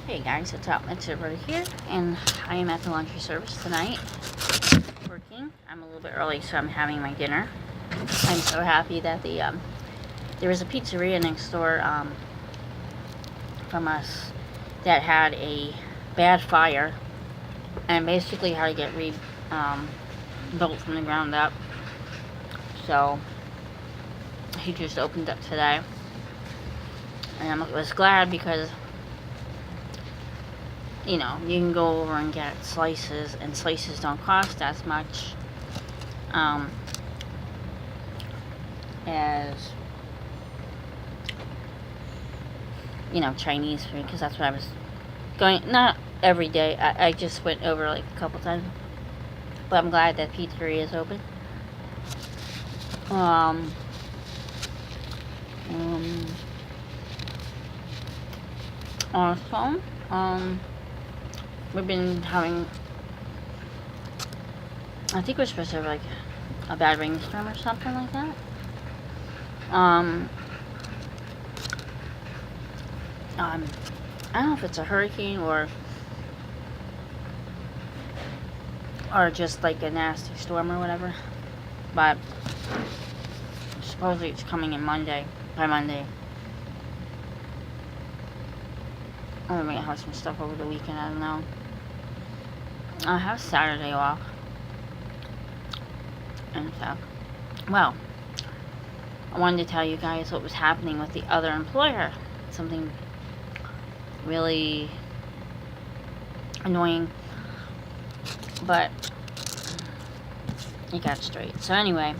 Hey guys, it's up. It's over here, and I am at the laundry service tonight, working. I'm a little bit early, so I'm having my dinner. I'm so happy that there was a pizzeria next door from us that had a bad fire, and basically had to get built from the ground up. So he just opened up today, and I was glad because, you know, you can go over and get slices, and slices don't cost as much as, you know, Chinese food, because that's what I was going, not every day, I just went over like a couple times, but I'm glad that pizzeria is open. On the phone, we've been having, I think we're supposed to have like a bad rainstorm or something like that. I don't know if it's a hurricane or just like a nasty storm or whatever, but supposedly it's coming in by Monday. I might have some stuff over the weekend, I don't know. I have Saturday off and stuff. Well, I wanted to tell you guys what was happening with the other employer. Something really annoying, but it got straight. So anyway,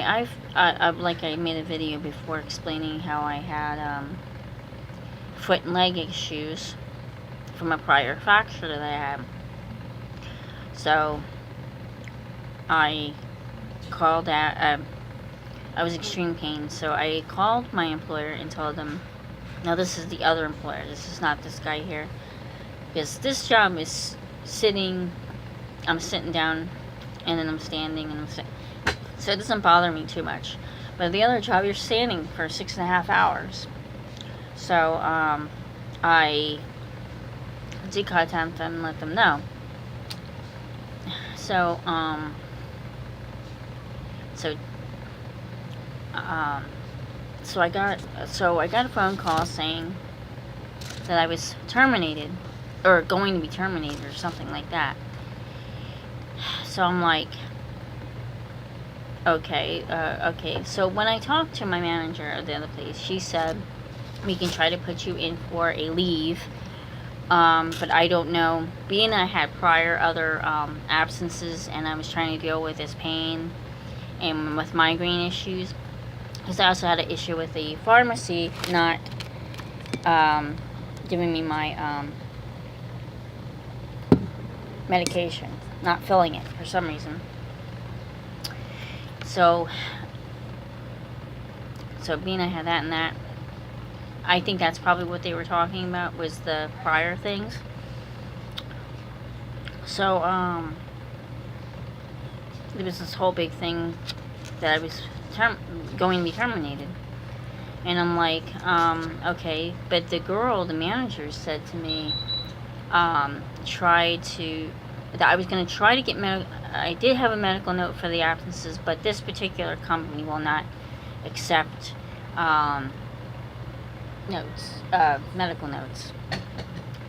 I've like I made a video before explaining how I had foot and leg issues from a prior fracture that I had. So I called out, I was in extreme pain, so I called my employer and told them, now this is the other employer, this is not this guy here, because this job is I'm sitting down, and then I'm standing, and so it doesn't bother me too much. But the other job, you're standing for 6.5 hours. So I did contact them and let them know. So I got a phone call saying that I was terminated, or going to be terminated, or something like that. So I'm like, okay. So when I talked to my manager at the other place, she said, we can try to put you in for a leave, but I don't know, being I had prior other absences, and I was trying to deal with this pain and with migraine issues, because I also had an issue with the pharmacy not giving me my medication, not filling it for some reason. So being I had that and that, I think that's probably what they were talking about, was the prior things. So there was this whole big thing that I was going to be terminated. And I'm like, okay, but the manager said to me, that I was going to try to get I did have a medical note for the absences, but this particular company will not accept medical notes.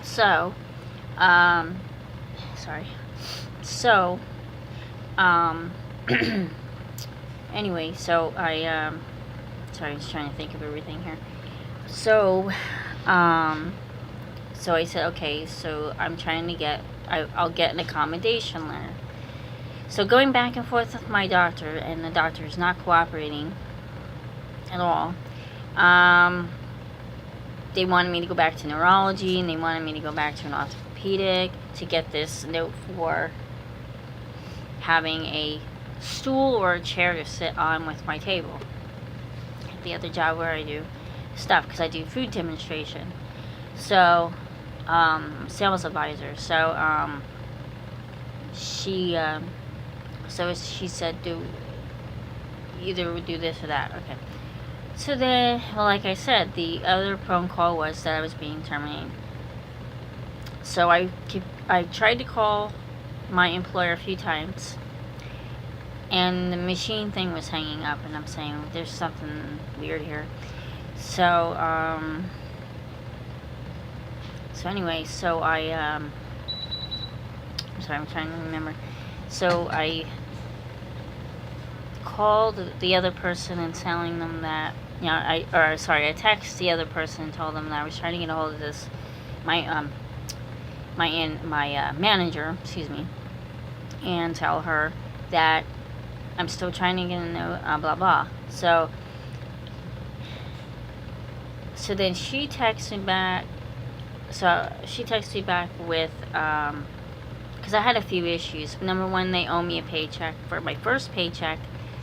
So, anyway, so I was trying to think of everything here. So I said, okay, so I'm trying to I'll get an accommodation letter. So going back and forth with my doctor, and the doctor is not cooperating at all. They wanted me to go back to neurology, and they wanted me to go back to an orthopedic to get this note for having a stool or a chair to sit on with my table. At the other job where I do stuff, because I do food demonstration. So, sales advisor. So, she so she said either do this or that. Okay. So then, well, like I said, the other phone call was that I was being terminated. So I tried to call my employer a few times, and the machine thing was hanging up, and I'm saying there's something weird here. So anyway, so I'm sorry, I'm trying to remember. So I called the other person and telling them that, I texted the other person and told them that I was trying to get a hold of this, my manager, excuse me, and tell her that I'm still trying to get a note, blah blah. So then she texted me back. So she texted me back with, because I had a few issues. Number one, they owe me a paycheck for my first paycheck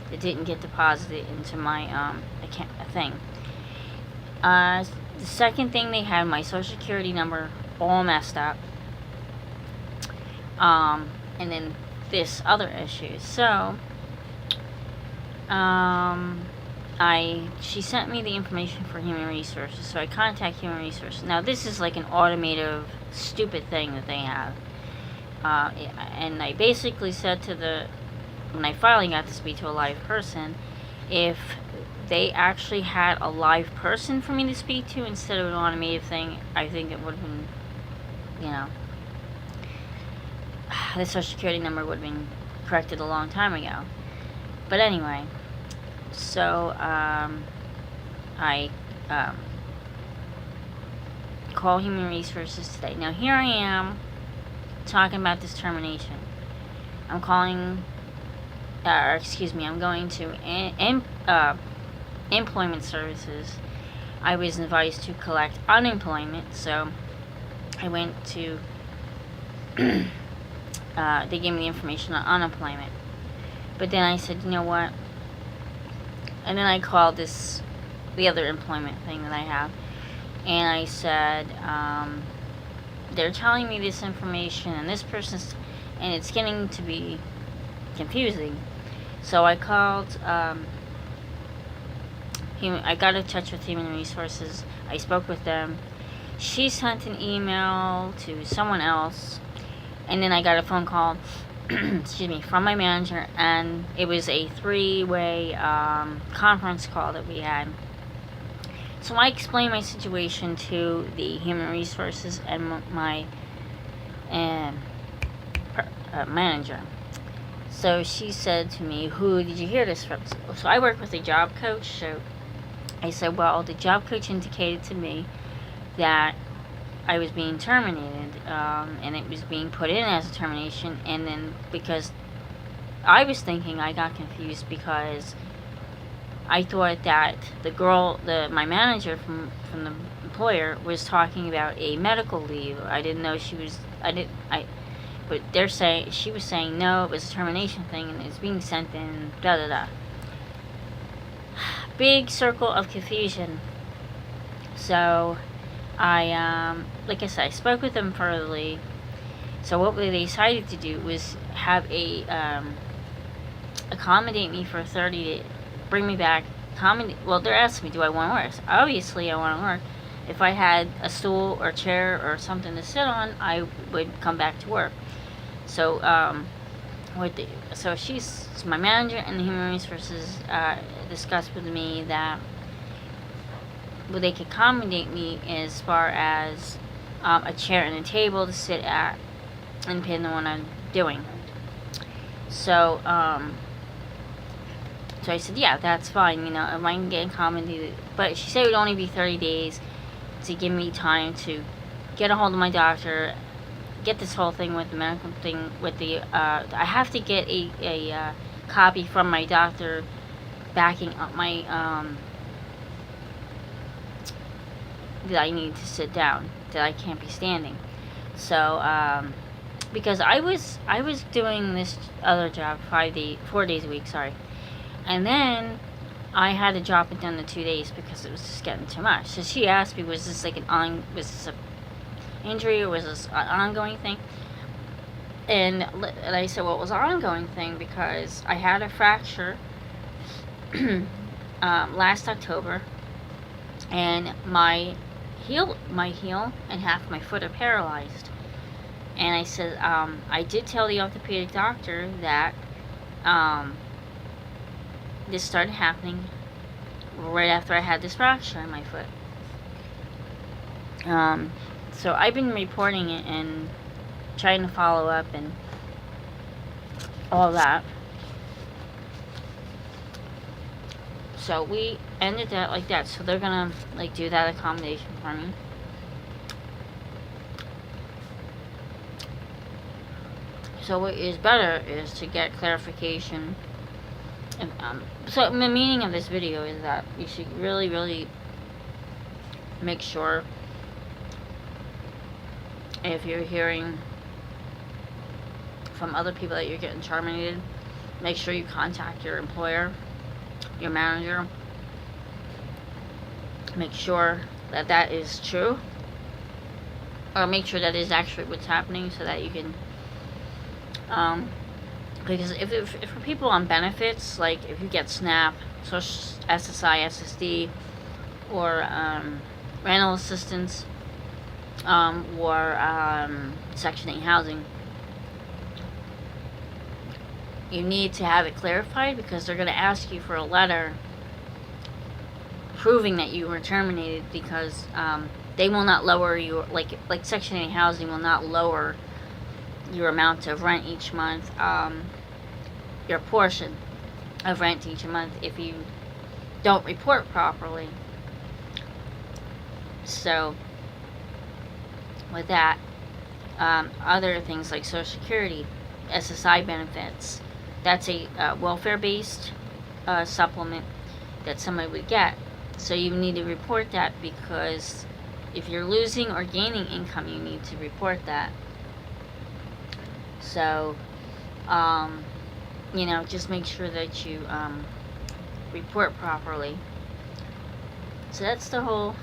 that didn't get deposited into my account thing. The second thing, they had my social security number all messed up. And then this other issue. So she sent me the information for human resources, so I contact human resources. Now this is like an automated stupid thing that they have, and I basically said when I finally got to speak to a live person, if they actually had a live person for me to speak to instead of an automated thing, I think it would have been, the social security number would have been corrected a long time ago. But anyway, so I call human resources today. Now here I am talking about this termination. I'm going to employment services. I was advised to collect unemployment, so I went to they gave me the information on unemployment. But then I said, you know what? And then I called the other employment thing that I have, and I said, they're telling me this information, and and it's getting to be confusing. So I called, I got in touch with Human Resources. I spoke with them. She sent an email to someone else, and then I got a phone call excuse me, from my manager, and it was a 3-way conference call that we had. So I explained my situation to the human resources and my manager. So she said to me, who did you hear this from? So I work with a job coach. So I said, well, the job coach indicated to me that I was being terminated, and it was being put in as a termination. And then because I was thinking, I got confused because I thought that my manager from the employer was talking about a medical leave. I didn't know but she was saying no, it was a termination thing, and it's being sent in, da da da. Big circle of confusion. So I, like I said, I spoke with them furtherly. So what they decided to do was have accommodate me for 30 days, bring me back, well, they're asking me, do I want to work? Obviously, I want to work. If I had a stool or chair or something to sit on, I would come back to work. So, so my manager and the human resources discussed with me that they could accommodate me as far as a chair and a table to sit at, and depending on what I'm doing. So I said, yeah, that's fine, if I can get accommodated. But she said it would only be 30 days to give me time to get a hold of my doctor, get this whole thing with the medical thing, with the, I have to get a copy from my doctor backing up my, that I need to sit down, that I can't be standing. So, because I was doing this other job 4 days a week, and then I had to drop it down to 2 days because it was just getting too much. So she asked me, was this an injury, or was this an ongoing thing? And I said, well, it was an ongoing thing because I had a fracture last October, and my heel and half my foot are paralyzed. And I said, I did tell the orthopedic doctor that this started happening right after I had this fracture in my foot. So I've been reporting it and trying to follow up and all that. So we ended that like that. So they're gonna like do that accommodation for me. So what is better is to get clarification. And, so the meaning of this video is that you should really make sure, if you're hearing from other people that you're getting terminated, make sure you contact your employer, your manager. Make sure that that is true, or make sure that is actually what's happening, so that you can because if for people on benefits, like if you get SNAP, Social SSI, SSD, or rental assistance, or Section 8 housing, you need to have it clarified, because they're going to ask you for a letter proving that you were terminated, because they will not lower your, like Section 8 housing will not lower your amount of rent each month, your portion of rent each month, if you don't report properly. So with that, other things like Social Security, SSI benefits, that's a welfare-based supplement that somebody would get. So you need to report that, because if you're losing or gaining income, you need to report that. So, you know, just make sure that you report properly. So that's the whole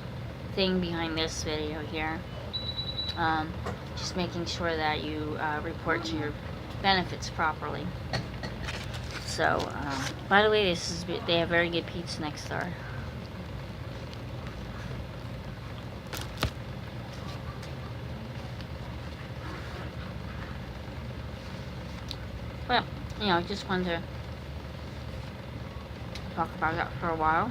thing behind this video here. Just making sure that you report to your benefits properly. So, by the way, they have very good pizza next door. But, you know, I just wanted to talk about that for a while.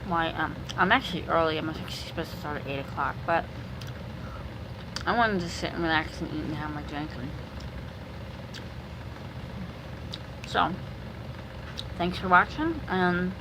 I'm actually early. I'm actually supposed to start at 8 o'clock, but I wanted to sit and relax and eat and have my drink. So, thanks for watching, and